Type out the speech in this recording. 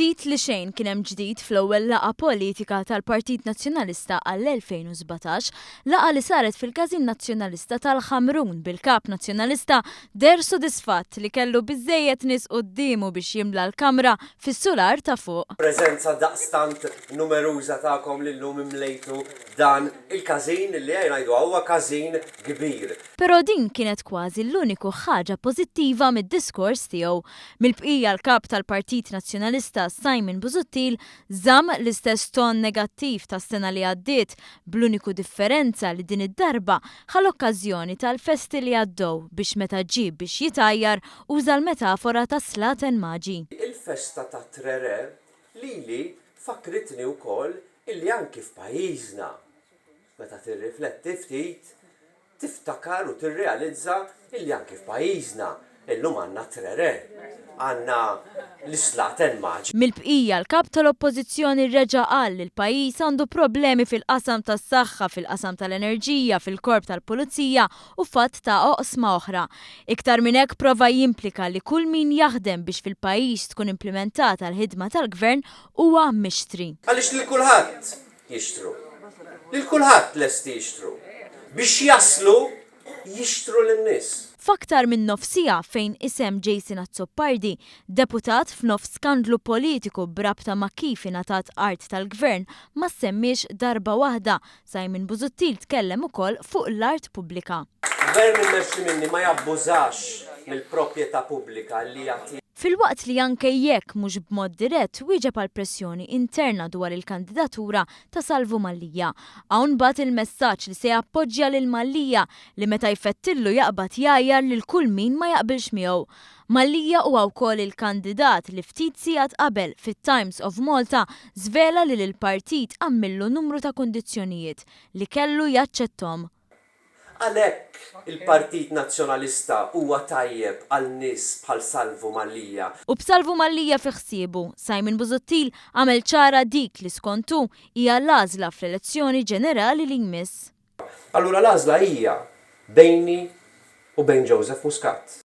Ftit li xejn kien hemm ġdid fl-ewwel laqgħa politika tal-Partit Nazzjonalista għall-2017, laqgħa li saret fil-Każin Nazzjonalista tal-Ħamrun bil-Kap Nazzjonalista der sodisfatt li kellu biżżejjed nies qudiemu biex jimla l-Kamra fis-sular ta' fuq. Preżenza daqstant numeruża tagħkom li llum imlejtu dan il-każin li ngħidu huwa każin kbir. Però din kienet kważi l-uniku ħaġa pożittiva mid-diskors tiegħu. Mill-bqija l-Kap tal-Partit Nazzjonalista Simon Busuttil żamm l-istess ton negattiv tas-sena li għaddiet, bl-uniku differenza li din id-darba ħall-okkażjoni tal-festi li għaddew biex meta ġib biex jitajjar uża l-metafora ta' Slaten Maġi. Il-festa ta' Trere lili fakritni wkoll illi anki f'pajjiżna meta tirrifletti ftit tiftakar u tirrealizza illi anki f'pajjiżna illum għandna Trere, għandna l-Slaten Maġi. Mill-bqija l-kap tal-oppożizzjoni reġa' qal li l-pajjiż għandu problemi fil-qasam tas-saħħa, fil-qasam tal-enerġija, fil-korp tal-pulizija u fatt ta' oqsma oħra. Iktar minn hekk prova jimplika li kull min jaħdem biex fil-pajjiż tkun implementata l-ħidma tal-gvern huwa mixtri. Għaliex lil kulħadd jixtru. Lil kulħadd lesti jixtru. Biex jaslu jixtru lin-nies. F'aktar minn nofsija fejn isem Jason Azzopardi, deputat f'nofs skandlu politiku brabta ma' kif ingħatat art tal-gvern, ma semmiex darba waħda. Simon Busuttil tkellem ukoll fuq l-art pubblika. Gvern immexxi minni ma jabbużax mill-proprjetà pubblika li jagħti. Fil-waqt li anke jekk mhux b'mod dirett wieġeb għal pressjoni interna dwar il-kandidatura ta' Salvu Mallia. Hawn bat il-messaġġ li se jappoġġja lil Mallia li meta jfettillu jaqbad jgħajjar lil kull min ma jaqbilx miegħu. Mallia huwa wkoll il-kandidat li ftit sigħat qabel fit-Times of Malta żvela li l-partit għammillu numru ta' kundizzjonijiet li kellu jaċċettom. Għalhekk il-Partit Nazzjonalista huwa tajjeb għal nies bħal Salvu Mallia. U b'Salvu Mallia fi ħsiebu, Simon Busuttil għamel ċara dik li skontu hija l-għażla fl-elezzjoni ġenerali li jmiss. Allura l-għażla hija bejni u bejn Joseph Muscat.